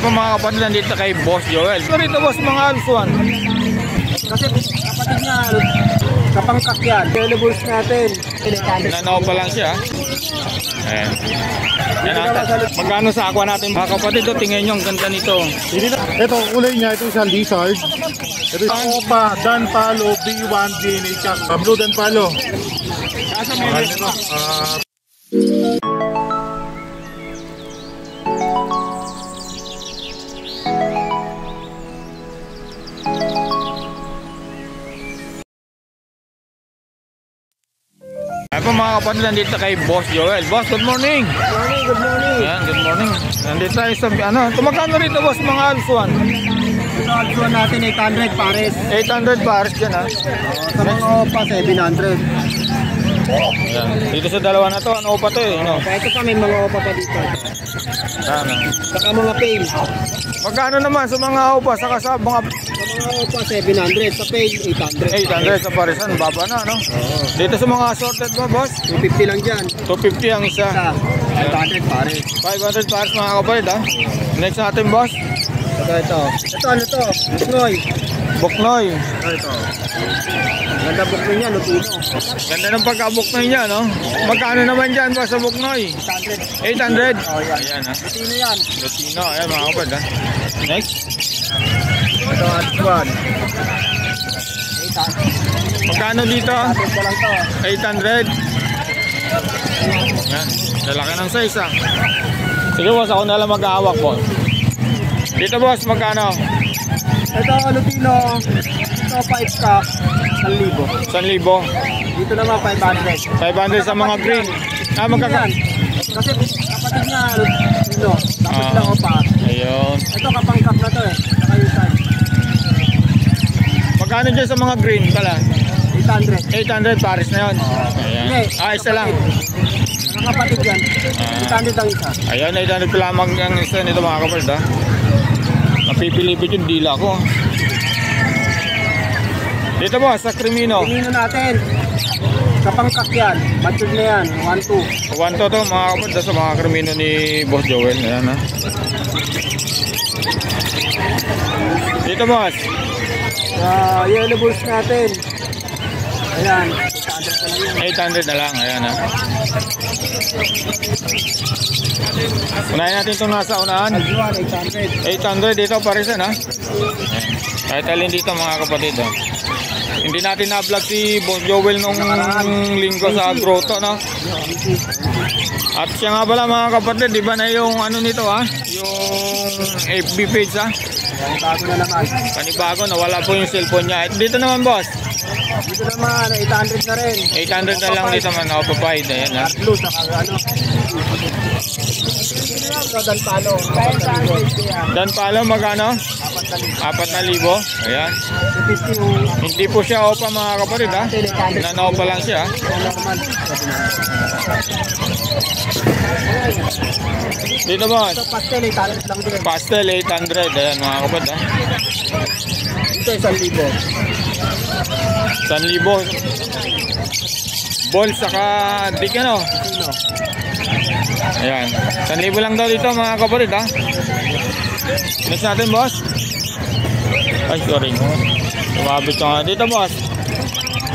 po mga kapatid, nandito kay Boss Joel. So rito boss, mga alsuan. Kasi kapatid niya, kapangkak yan. Available natin. Nanaw pa lang siya. Ayan. Yan natin. Magkano sa aqua natin mga kapatid? Tingnan nyo, ang ganda nito. Ito, kulay niya, ito isang lizard. Ito isang Opa, Dan Palo, B1, DNA, Blue Dan Palo. Kasa meron ito. Ay po mga kapatid, nandito kay Boss Joel. Boss, good morning. Good morning. Ayan, good morning. Nandito tayo sa, tumagkano rito boss, mga alsuan? Ito alsuan natin 800 pares. 800 pares dyan ha. Sa mga Opa, 700. Ayan. Dito sa dalawa na to, ano pa to eh? No? Kaya ito pa, may mga Opa pa dito. Sana. Saka mga pail. Magkano naman sa mga upa, saka sa mga... Sa mga Opa, 700. Sa pail, 800. 800 sa parisan, baba na, no? Dito sa mga assorted mo, boss? 250 lang dyan. 250 ang isa. Isa, 500 pares. 500 pares mga kapatid, ha? Next natin, boss? Saka ito. Ito, ano to? Buknoy. Buknoy. Ito. Ganda buknoy niya, lutino. Ganda ng pagka-buknoy niya, no? Magkano naman dyan, boss, sa buknoy? 800. 800? Oh, yan. Ayan, ha? Lutino yan. Lutino, ayan mga kapatid, ha? Next. Ito, alsuan. 800. Magkano dito? Atin ko lang to. 800. Yan, lalaki ng size ha. Sige boss, ako na lang mag-aawak boss. Dito boss, magkano? Ito, lutino. Ito, 5 cup. 1,000. 1,000. Dito naman, 500. 500 sa mga green. Ah, magkano? Kasi kapatid niya, lutino. Tapos lang Opa. Ayun. Ito, kapangkap na to eh. Saka yung side. Magkano dyan sa mga green pala? 800. 800 pares na yun. Ayan. Ah, isa lang. Mga kapatid yan. 800 ang isa. Ayan, 800 pala ang isa nito mga kapatid ha. Napipilipit yung dila ko. Dito boss, sa Crimino. Pinino natin. Kapangkak yan. Matured na yan. 1-2. 1 to mga kapatid sa mga Crimino ni Boss Joel. Ayan ha. Dito boss. Yellow bulls natin. Ayan. 800 na lang. Ayan ha. Unahin natin itong nasa unahan. 800 dito parisan ha. Kahit alin dito mga kapatid ha. Hindi natin na-vlog si Boss Joel nung linggo sa grotto no. At siya nga pala mga kapatid, di ba na yung ano nito ha? Yung FB page ha? Bago na naman. Panibago, nawala po yung cellphone niya. Dito naman boss. Dito naman, 800 na rin. 800 na lang dito man, Opa-Pide. Ayan ha. Blue, saka ano. Dan Palo. Dan Palo, magkano? 4,000. Ayan. Hindi po siya Opa mga kapatid ha. Nanaw pa lang siya. Dito boss. Pastel, 800 lang din. Pastel, 800. Ayan mga kapatid ha. Dito, 1,000. 1,000. Ball saka dik ano. Ayan. 1,000 lang daw dito mga kapatid ha. Next natin boss. Ay sorry. Tumabit ko nga dito boss.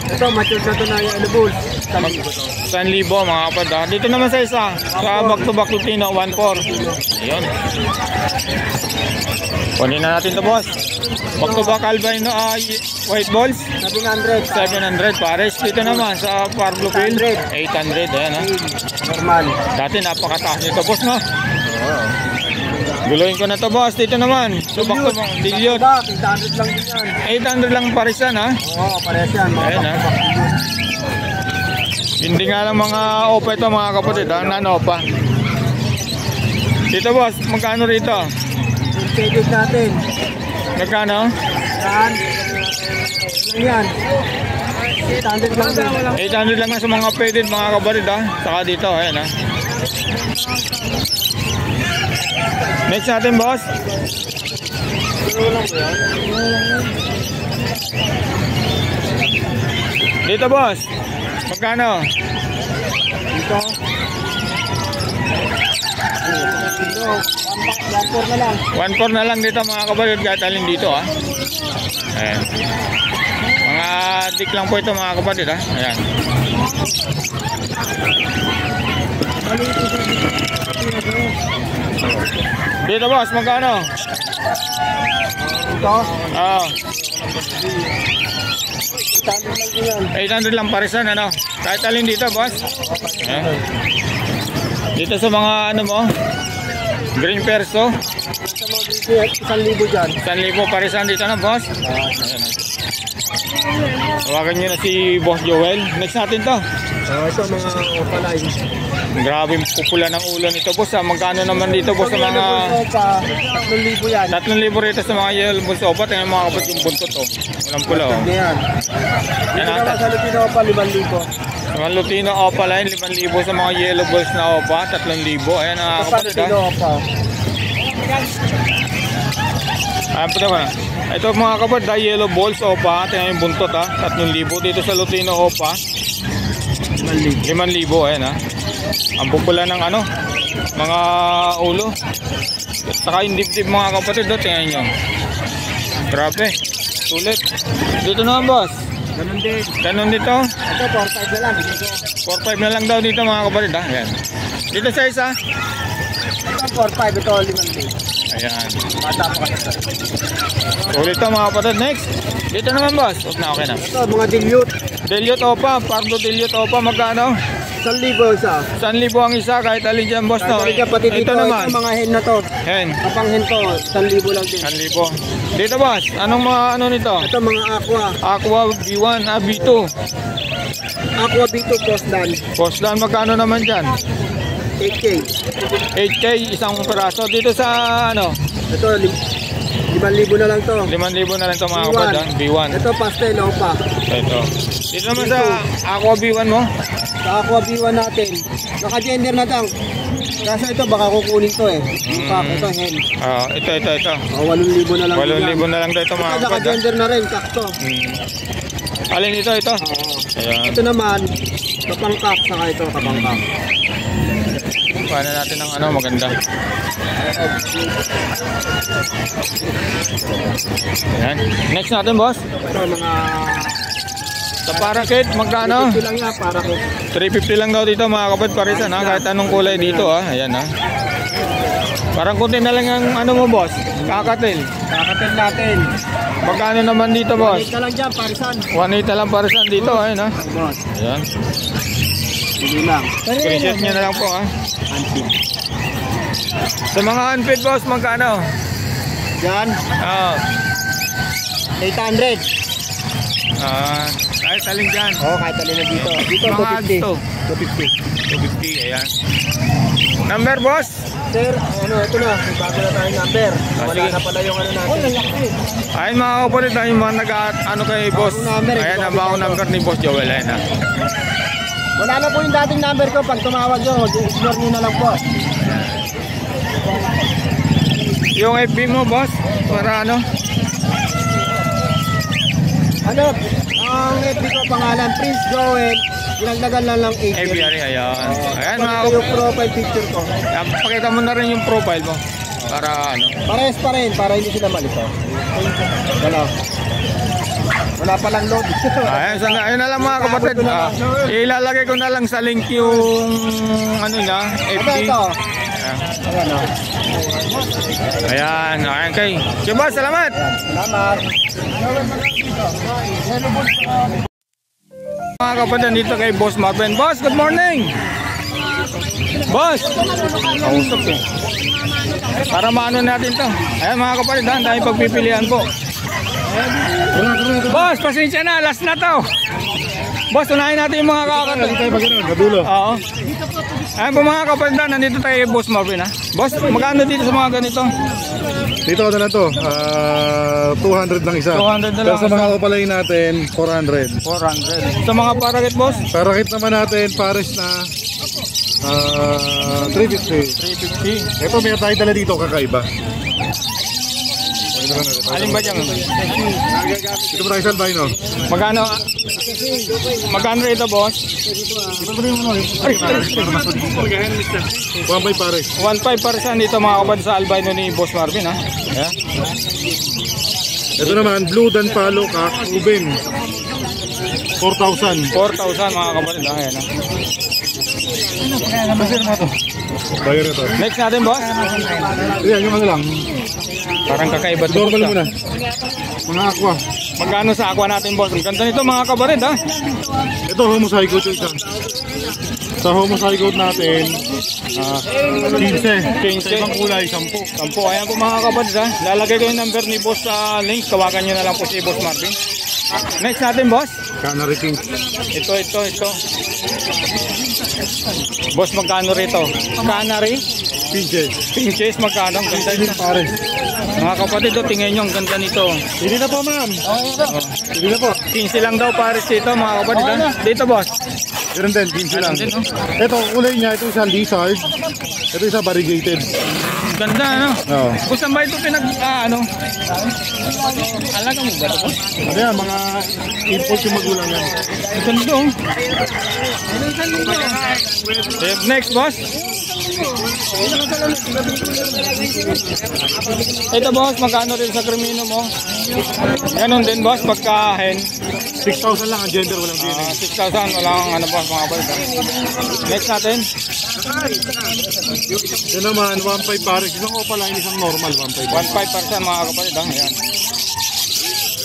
Ito, matured na ito na yung bulls. 1,000 mga kapatid ha. Dito naman sa isa. Sa back to back Lutino 1,400. Ayan. Kunin na natin to boss. Back to back albino white balls 700. 700 pares. Dito naman sa Parblo Field 800. Ayan ha. Normal. Dati napakataas nito boss no. Guluhin ko na to boss. Dito naman so back to back Dilliot 800 lang din yan. 800 lang pares yan ha. Oo, parehas yan. Ayan ha. Hindi nga lang mga opa ito mga kapatid ha. Nanopa. Dito boss, magkano rito? Schedule natin. Magkano? Saan? Yan. 800 lang din. 800 lang na sa mga pedid mga kapatid ha. Saka dito, ayan ha. Next natin boss. Dito boss. Magkano? Dito. One na lang. 1.4 na lang dito mga kapatid, kahit alin dito ha. Ayan. Mga dik lang po ito mga kapatid ha. Ayan. Dito boss, magkano? Ito, Oo. 800 lang din yan. 800 lang parisan ano. Kahit alin dito boss. Ayan. Dito sa mga ano mo, green perso, Sa mga dito, 1,000 dyan. 1,000 parisan dito na boss. Ayan. Tawagan nyo na si Boss Joel. Next natin to. Ito mga opalay. Grabe pupula ng ulo nito boss ha. Magkano naman dito boss sa mga 3,000 yan. 3,000 rito sa mga yellow bulls opa. Tingnan mga kapatid yung buntot oh. Walang pula oh. Ano yan? Yan Dito naman sa Lupino Opa, 5,000. Mga Lutino opa line 5,000 sa mga yellow bulls na opa. 3,000. Ayan mga Ito pa, kapatid ha. Lupino Opa. Ayan po naman. Ito mga kapatid ha, yellow balls opa. Tingnan yung buntot ha. 3,000 dito sa Lutino opa. 5,000 ayan ha. Ang pupula ng ano, mga ulo. At saka yung dibdib mga kapatid do, tingnan nyo. Grabe, sulit. Dito naman boss. Ganun din. Ganun dito. Ito, 4,500 na lang. 4,500 na lang daw dito mga kapatid ha. Ayan. Dito sa isa. Ito, 4,500. Ito, 5,000. Ayan. Bata pa kasi. Sulit to mga kapatid. Next. Dito naman boss. Huwag na, okay na. Ito, mga dilute. Dilute opa, pardo dilute opa, magkano? 1,000 isa. 1,000 ang isa kahit alin dyan boss no. Kahit pati dito, Ito naman. ito mga hen na to. Hen. Kapang hen to, 1,000 lang din. 1,000. Dito boss, anong mga ano nito? Ito mga aqua. Aqua B1, B2. Aqua B2 Postdan. Postlan, magkano naman dyan? 8K. 8K, isang peraso. Dito sa ano? Ito, 5,000 na lang to. 5,000 na lang ito mga kapad. B1. Ito pastel, Opa. Ito. Dito naman sa Aqua B1 mo? Sa Aqua B1 natin. Naka-gender na lang. Kaso ito, baka kukunin to eh. Ito, hen. Ito. 8,000 na lang. 8,000 na lang ito mga Ito, kapad. naka-gender na rin, kakto. Alin ito? Ayan. Ito naman, kapangkak, saka ito, kapangkak. Paano natin ang ano maganda. Ayan. Next natin boss. Ito, mga... Sa parakit, magkano? 50 lang yan, para ko. 350 lang daw dito mga kapad parisan ha. Kahit anong kulay dito ha. Ayan ha. Parang kunti na lang ang ano mo boss. Kakatil. Kakatin natin. Magkano naman dito boss? 1,800 lang dyan, parisan. 1,800 lang parisan dito. Ayan ha. Boss, Ayan. hindi lang. Screenshot nyo na lang po ha. Antik. Sa mga unfit boss, magkano? Yan, Oo. 800. Ay, taling dyan. Kahit alin na dito. Dito, Mga ads to. 250. 250, ayan. Number boss? Sir, ito na. May bago na tayong number. Wala sige. na pala yung ano natin. Ayun mga kapalit na yung mga ano kay boss. number, Ayan ang bagong number ni Boss Joel. Ayan ha. Wala na po yung dating number ko. Pag tumawag nyo, mag-ignore nyo na lang po. Yung FB mo boss, para ano? Ano, ang FB ko pangalan, Prince Joel. Dinagdagan lang 8. FB ayan. Ayan mga Ito yung profile picture ko. pakita mo na rin yung profile mo. Para ano. Parehas pa rin, para hindi sila malito. Wala palang load. Ayun na lang mga kapatid. Ilalagay ko na lang sa link yung ano niya, FB. Ito. Ayan. Ayan o. Ayan kay. Okay boss, salamat. Salamat. Mga kapatid, dito kay Boss Marvin. Boss, good morning! Boss! Kausap eh. Para maano natin to. Ayan mga kapatid, dahil pagpipilian po. Boss, pasensya na, last na to. Boss, unahin natin yung mga kakatid. Kadulo. Oo. Ayan po mga kapatid, nandito tayo kay Boss Marvin ha. Boss, magkano dito sa mga ganito? Dito ano na to, 200 lang isa. 200 na lang Pero sa mga isa. kapalay natin, 400. 400. Sa mga parakit boss? Parakit naman natin, pares na 350. 350. Ito may tayo dala dito kakaiba. Alin ba dyan? Ito mo tayo sa albino. Magkano rito, boss? Wambay pare. 1.5% dito mga kapatid sa albino ni Boss Marvin, ha? Ayan. Ito naman, blue dan palo kak, Ruben. 4,000. 4,000 mga kapatid, ha? Ayan, ha? Bayan ito. Next natin, boss. Ayan, yung ano lang. Parang kakaiba to. Normal muna. Mga aqua. Magkano sa aqua natin, boss? Ang ganda nito mga kapatid, ha? Ito, homozygote yung isa. Sa homozygote natin, 15. Sa ibang kulay, 10. 10. Ayan po mga kapatid, ha? Lalagay ko yung number ni boss sa link. Tawagan nyo na lang po si Boss Marvin. Next natin, boss. Canary King. Ito. Boss, magkano rito? Canary? Pinches. Pinches, magkano? Ang ganda nito. Pare. Mga kapatid, tingnan nyo, ang ganda nito. Hindi na po, ma'am. Hindi na po. 15 lang daw pares dito, mga kapatid, ha? Dito, boss. Meron din, 15 lang. Din, no? Ito, kulay niya, ito isa lizard. Ito isa variegated. Ganda, ano? Oo. Kung saan ba ito ano? Alaga mo ba ito? Ano yan, mga import yung magulang yan. Ganda, oh. Next, boss. Ito, boss, magkano rin sa krimino mo? Ganon din, boss, pagkahen. 6,000 lang ang gender, walang DNA. 6,000, walang ano pa, mga kapatid. Next natin. Yan naman, 1,500 pares. Isang opaline, isang normal, 1,500. 1.5% mga kapatid, ha? Ayan.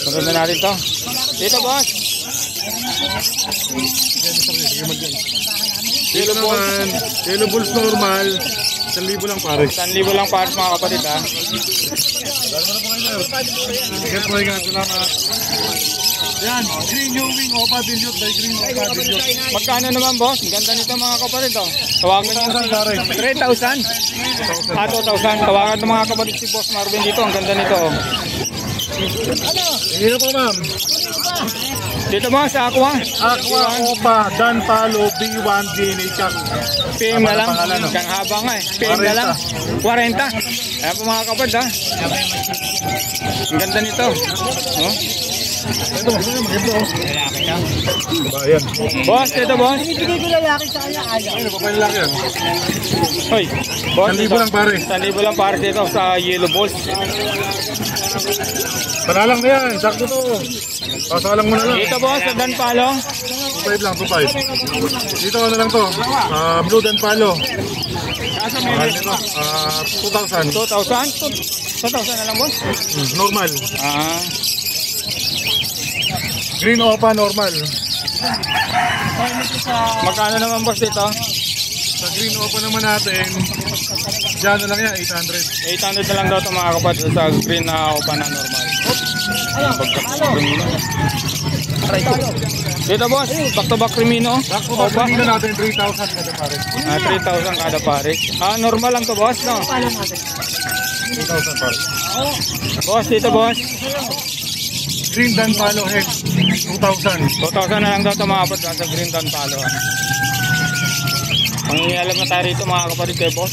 Sunod na natin to. Dito, boss. Dito naman, yellow bulls normal, 1,000 lang pares. 1,000 lang pares, mga kapatid, ha? Sige po, ingat, salamat. Yan, green new wing, opa dilute, by green opa dilute. Magkano naman, boss? Ang ganda nito, mga kapatid, oh. Tawagan nyo. 3,000? 2,000. Tawagan ng mga kapatid si Boss Marvin dito. Ang ganda nito, oh. Hindi na po, ma'am. Dito, boss, sa aqua. Aqua, opa, dan palo, B1, DNA, kak. PM na lang. Kang haba nga, eh. PM na lang. 40. Ayan po, mga kapatid, ha? Ang ganda nito. Oh. Ito, maganda, oh. Bayan. Boss, dito, boss. Ayun, papay lang yan. Hoy, boss. 1,000 lang, pare. 1,000 lang pares dito sa yellow balls. Panalang na yan, sakto to. Pasalang mo na lang. Dito, boss, sa Dan Palo. 2,500 lang, 2,500. Dito, ano lang to? Blue dan palo. Mahal nito, 2,000. 2,000? 2,000 na lang, boss. Normal. Ah. Green opa, normal. Magkano naman, boss, dito? Sa green opa naman natin, dyan na lang yan, 800. 800 na lang daw ito, mga kapatid, sa green na upa na normal. Dito, boss, back to back Crimino. Sakto ba, Opa. dito natin 3,000 kada pare. 3,000 kada pares. Normal lang to, boss, no? 2,000 pare. Boss, dito, boss. Green dan palo head, 2,000. 2,000 na lang daw ito, mga kapatid, sa green Dan Palo. Mangingialam na tayo rito, mga kapatid, kay boss.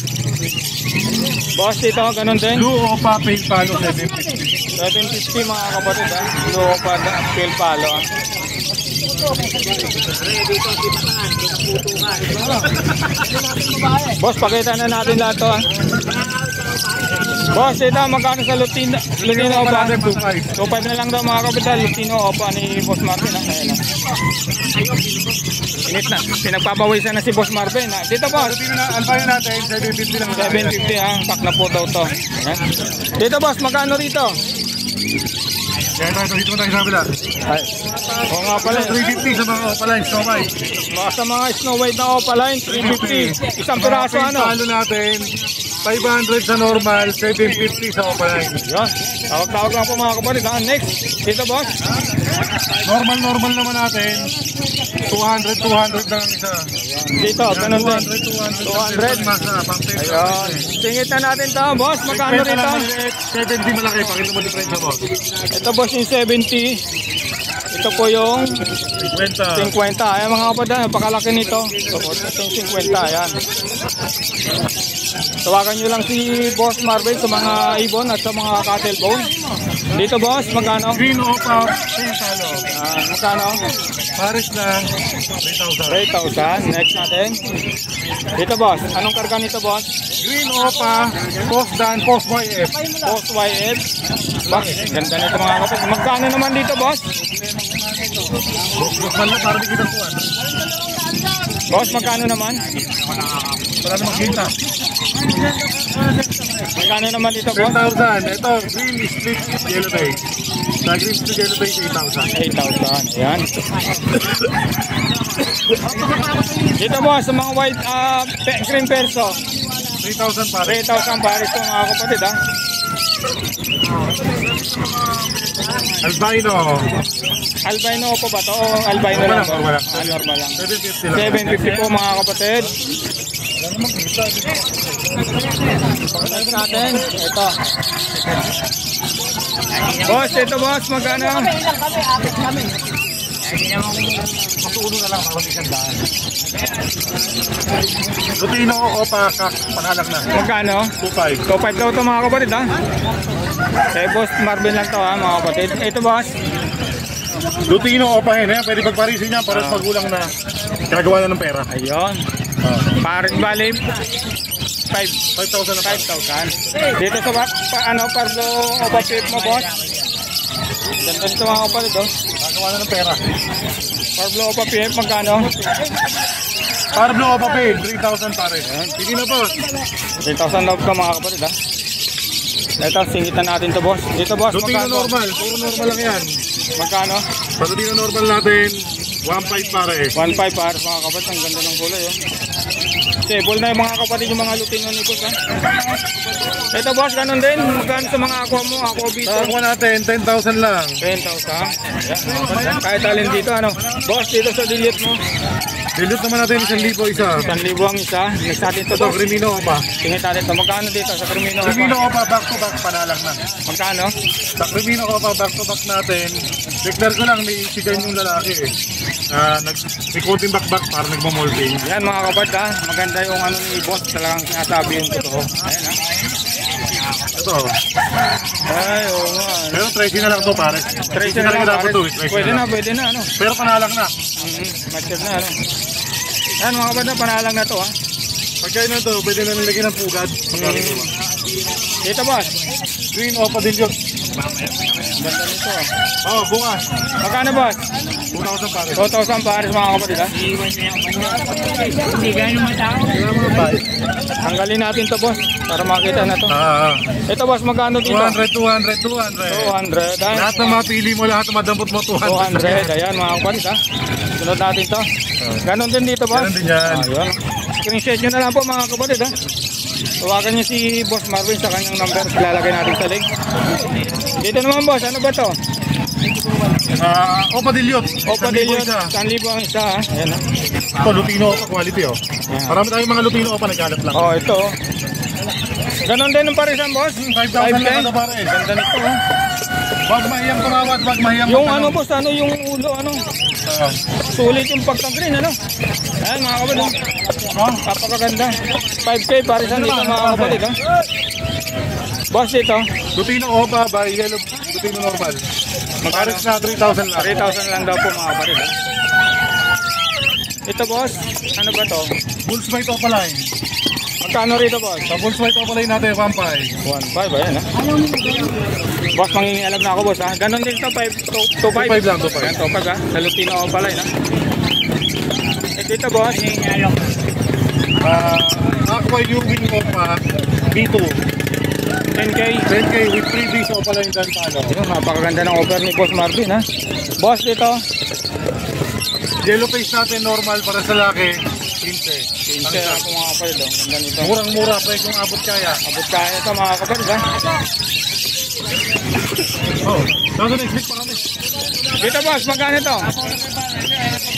Boss, dito, ganun din. Blue opa, pale palo, 750. 750, mga kapatid, ha? Blue pa, pale palo, ha? Boss, pakita na natin lahat to, ha? Boss, ito, magkano sa Lutino Opa? 2.5 na lang daw, mga kapatid, Lutino Opa ni Boss Marvin, ha? Ayan, ha? Init na, pinagpapawisan na si Boss Marvin, ha? Dito, boss. Alpayo natin, 750 lang. 750, ha? Pack na po daw to. Ayan. Dito, boss, magkano rito? Kaya dito tayo sa kabila. Oo nga pala. 350 sa mga opaline, Snow White. Sa mga Snow White na Opaline, 350. Isang piraso, ano? Palo natin, 500 sa normal, 750 sa opaline. Yan. Tawag-tawag lang po, mga kapatid, ha? Next. Dito, boss. Normal naman natin, 200 lang ang isa. Dito, ganun din. 200. Masa, pang 10. Ayun. Singit na natin to, boss. Magkano rito? 70 malaki, pakita mo diferensya mo. Ito, boss, yung 70. Ito po yung 50. 50. Ayan, mga kapatid, napakalaki nito. Ito yung 50, ayan. Tawagan nyo lang si Boss Marvin sa mga ibon at sa mga cattle bone. Dito boss, magkano? Green Opa, same talo. Magkano? Paris lang, 3,000. 3,000. Next natin. Dito boss, anong karga nito boss? Green Opa, Post Dan, Post YF. Post YF. Boss, ganda nito mga kapatid. Magkano naman dito boss? Bukman lang para di kita kuhan. Boss, magkano naman? Para na magkita. Magkano naman dito boss? 10,000. Ito, green split yellow day. Sa green split yellow day, 8,000. 8,000. Ayan. Dito boss, sa mga white green perso. 3,000 pare. 3,000 pares to mga kapatid ha. Albino. Albino po ba to? O albino lang po? Normal lang. Normal lang. 750 lang. 750 po mga kapatid. Next natin, ito. Boss, ito boss, magkano? Matuuno na lang para di kandaan. Lutino Opa, panalag na. Magkano? 2,500. 2,500 daw ito mga kapatid ha. Kay Boss Marvin lang to ha mga kapatid. Ito boss, Lutino Opa hen, eh. Pwede pagparisin niya para sa magulang na gagawa na ng pera. ayun. Paring bali 5,000 na pare. 5,000. Dito sa ano, pardo o papit mo boss. Ganda nito mga kapatid oh. Gagawa na ng pera. Pardo o papit, magkano? Parblo Opa pay, 3,000 pare. Sige na boss. 3,000 love ka mga kapatid ha. Ito, singitan natin to boss. Dito boss, Lutino magkano? normal, puro normal lang yan. Magkano? Sa Lutino normal natin, 1,500 pare. 1,500 para mga kapatid. Ang ganda ng kulay oh. Stable na yung mga kapatid, yung mga lutino ni boss ha. Ito boss, ganun din. Magkano sa mga aqua mo? Aqua bito. Nakakuha natin, 10,000 lang. 10,000. Ayan, kahit alin dito ano. Boss, dito sa dilute mo. Dilute naman natin 1,000 isa. 1,000 ang isa. Next natin to Ito, boss. Crimino Opa. Tingin natin to. Magkano dito sa Crimino? Crimino Opa, back to back, panalang na. Magkano? Sa Crimino Opa, back to back natin, declare ko lang, may incident yung lalaki eh. May konting back-back para nagmamolting. Yan mga kapatid ha. Maganda yung ano ni boss. Talagang sinasabi yung totoo. Ayan ha. Ito. Ay, oo nga. Pero 13 na lang to pare. 13 na lang dapat to. pares. Pwede na, pwede na ano. Pero panalang na. Mature na ano. Yan mga kapatid, panalang na to ha. Pagka yun na to, pwede na nilagyan ng pugad. Dito boss. Green Opa din yun. Ganda nito ha. Oh, bukas. Magkano boss? 2,000 pare. 2,000 pares mga kapatid ha. Tanggalin natin to boss. Para makita na to. Ito boss, magkano dito? 200. 200. Ayan. Lahat ng mapili mo, lahat ng madampot mo, 200. 200. Ayan mga kapatid ha. Sunod natin to. Ganon din dito boss. Ganon din yan. Ayun. Screenshot nyo na lang po mga kapatid ha. Tawagan nyo si Boss Marvin sa kanyang number. Ilalagay natin sa link. Dito naman boss, ano ba to? Opa Dilliot. Opa Dilliot, 1,000 1,000 ang isa ha. Ayan ha. Ito, Lutino Opa quality oh. Yan. Marami tayong mga Lutino Opa nagkalat lang. Oh, ito. Ganon din ang parisan boss. 5,000 lang ito pare. Ganda nito ha. Wag mahiyang tumawad, wag mahiyang Yung magtanong. ano boss, ano yung ulo, ano? Sulit yung pagka-green, ano? Ayan mga kapatid. Kapakaganda. 5K parisan dito mga kapatid ha. Boss dito, Lutino Opa by Yellow Lutino normal. magkano? Pares na 3,000 lang. 3,000 lang daw po mga kapatid ha. Ito boss, ano ba to? Bulls White Opa line. Magkano rito boss? Sa Bulls White Opa line natin, 1,500. 1,500 ayan ha. Boss, mangingialam na ako boss ha. Ganon din to, 2,500. 2,500 lang, 2,500. Ayan, 2,500 ha. Sa Lutino o pala ha. Dito boss, Aqua Ewing Opa B2. 10K. 10K with freebies Opa line dan talo. Yun, napakaganda ng offer ni Boss Marvin ha. Boss dito, Yellow face natin normal para sa laki, 15. 15 ako mga kapatid oh. Ganda nito. Murang-mura, pre kung abot kaya. Abot kaya ito mga kapatid ha. Oh, nasa next week pa kami. Dito boss, magkano ito?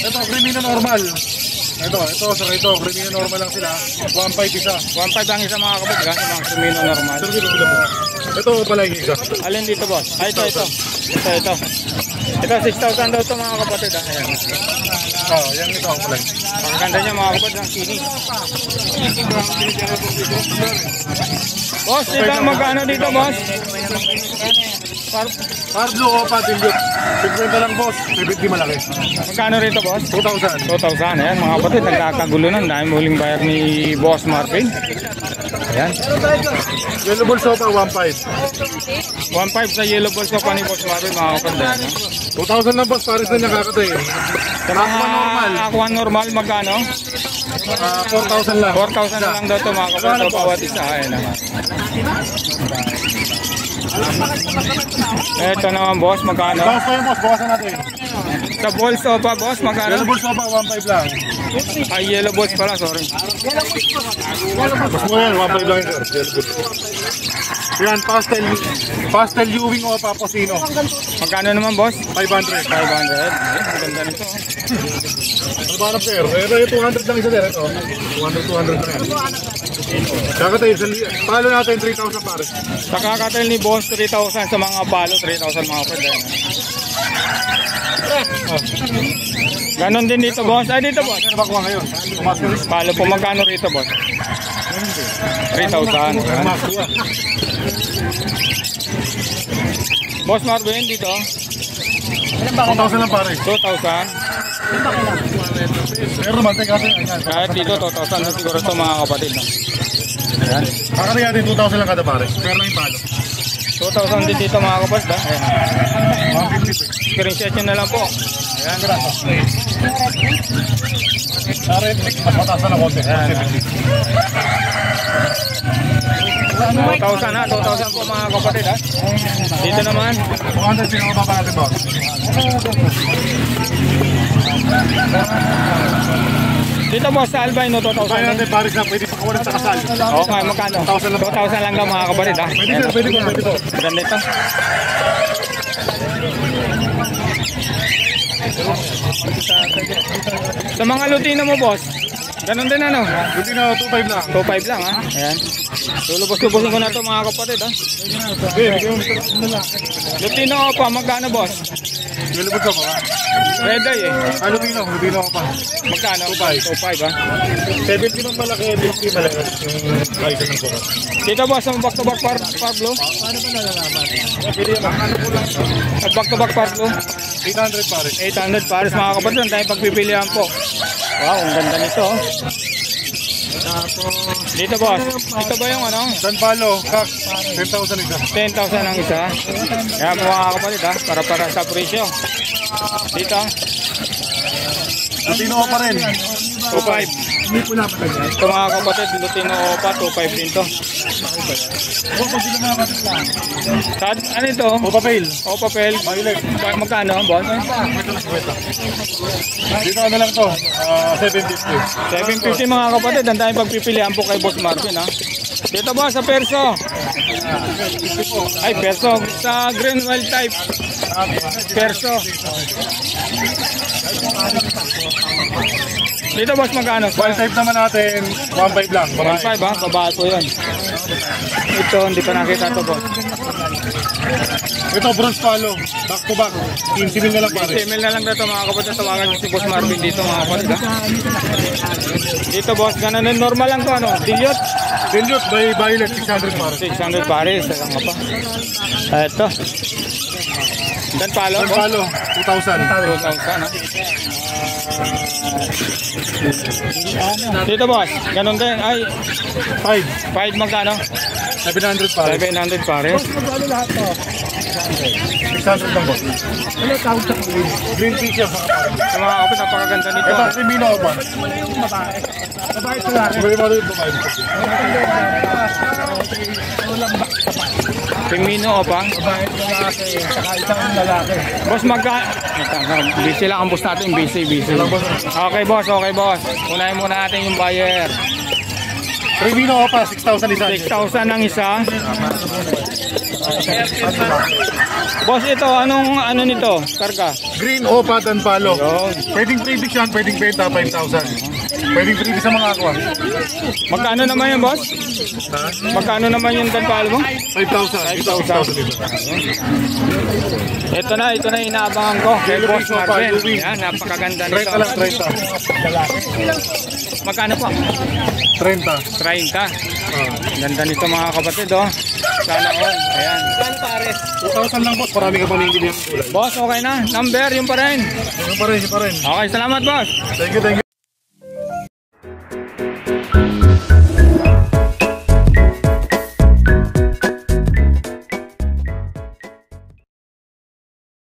Ito, Crimino normal. Ito, saka ito. Crimino normal lang sila. 1.5 isa. 1.5 ang isa mga kapatid ha, sa mga Crimino normal. Sir, dito mo. Ito pala yung isa. Alin dito boss? Ito. Ito 6,000 daw ito mga kapatid ha. Ayan. Yan ito pala. Ang ganda niya mga kapatid ang sini. Boss, dito magkano dito boss? Par blue opa, dilute. 50 lang boss. 70 malaki. Magkano rito boss? 2,000. 2,000. Ayan mga kapatid, nagkakagulo nun. Dahil huling bayar ni Boss Marvin. Ayan. Yellow balls opa, 1.5. 1.5 sa yellow balls pa ni Boss Marvin mga kapatid. 2,000 lang boss, pares na niya kakatay. Sa mga normal. Aqua normal magkano? 4,000 lang. 4,000 na lang daw ito mga kapatid. So, bawat isa. Ayan naman. Ito naman boss, magkano? Bawas pa yun boss, bawasan natin. Sa balls pa boss, magkano? Yellow balls opa, 1.5 lang. Ay, yellow balls pala, sorry. Mas mo yan, 1.5 lang yun sir. Yellow balls. Yan, pastel Ewing opa, Posino. Magkano naman boss? 500. 500. Ay, maganda nito. Ano ba hanap sir? Ito 200 lang isa sir. Ito. 200 na yan. Kakatay, palo natin 3,000 pares. Sa kakatel ni boss, 3,000 sa mga palo, 3,000 mga kapatid. Ganon din dito boss. Ay dito boss. Ano ba kuha ngayon? Palo po, magkano rito boss? 3,000. Boss Marvin dito, 2,000 lang pares. 2,000. Pero naman, teka natin. Kahit dito, 2,000 na siguro ito mga kapatid. No? Ayan. Kakatay natin 2,000 lang kada pares. Pero lang yung palo. 2,000 din dito mga kapatid. Ayan. 150. Screenshot nyo na lang po. Ayan. Sorry, mas mataas na konti. 2,000 ha, 2,000 po mga kapatid ha. Dito naman 200 pinakababa natin boss. dito boss sa albino Kaya 2,000 natin pares na pwede pakawalan sa kasal. okay, magkano? 2,000 lang daw mga kapatid ha. Pwede sir, pwede ko, pwede to. Ganda ito. Sa mga Lutino mo boss, ganun din ano? Buti na 2.5 lang. 2,500 lang ha. Ayan. Lulubos-lubosin ko na ito mga kapatid ha. Bigyan mo ito. Lutino pa, magkano boss? Nilubot ka pa ba? Red eye eh. Lubino ka pa. Magkano? 2,500 ha. 70 ng malaki, 50 malaki. Yung price ng bukas. Dito boss, ang back-to-back Pablo. Paano ba nalalaman? Pwede yan. Ang back-to-back Pablo. 800 pares. 800 pares mga kapatid. Ang tayong pagpipilihan po. Wow, ang ganda nito. Dito boss, ito ba yung ano? San Palo, kak, 10,000 isa. 10,000 ang isa. Kaya po mga kapatid ha, para sa presyo. Dito, Lutino pa rin. 2,500. Ito mga kapatid, Lutino pa, 2,500 din to. Ano ito? O papel. O papel. Magkano boss? Dito ano lang to, 750. 750 mga kapatid, ang tayong pagpipilihan po kay Boss Marvin ha. Dito boss, sa perso. Ay, perso. Sa green wild type. Perso. Dito boss, magkano? Wild type naman natin, 1.5 lang. 1.5 ha, babae po yun. Ito, hindi pa nakita ito boss. Ito, bronze palo, back to back, 15 na lang pare. Email na lang dito mga kapatid, tawagan nyo si Boss Marvin dito mga kapatid ha. Dito boss, ganun din, normal lang to ano, dilute. Dilute by violet, 600 pare. 600 pares, lang nga pa. Ito. Dan palo Bronze boss. palo, 2,000. 2,000 ha. Dito boss, ganun din, ay 5, 5 magkano? 700 pare. 700 pares. 600 lang po. Green t-shirt. Sa mga kapatid, napakaganda nito. Ito, si Mino ba? Babae sa laki. Babae babae. Pimino o pa? Babae sa laki. Saka isang lalaki. Boss, busy lang ang boss natin, busy. Okay boss. Unahin muna natin yung buyer. Mino pa, 6,000 isa. 6,000 ang isa. Boss, ito, ano nito? Karga? Green Opa Dan Palo. Yun. Pwedeng predict yan, pwedeng benta, 5,000. Pwedeng freebie sa mga ako ah. Magkano naman yun, boss? Ha? Magkano naman yung danpalo mo? 5,000. 6,000 dito. Ito na inaabangan ko. Kay Yellow Boss Fish Sofa, Marvin. UV. Yan, napakaganda 30 nito. lang, 30. Magkano po? 30. 30. Ganda nito mga kapatid, oh. Sana all. Ayan. Saan pare? 2,000 lang boss, marami ka pamimili ng kulay. Boss, okay na. Number, yung pa rin. Yun pa rin. Okay, salamat, boss. Thank you.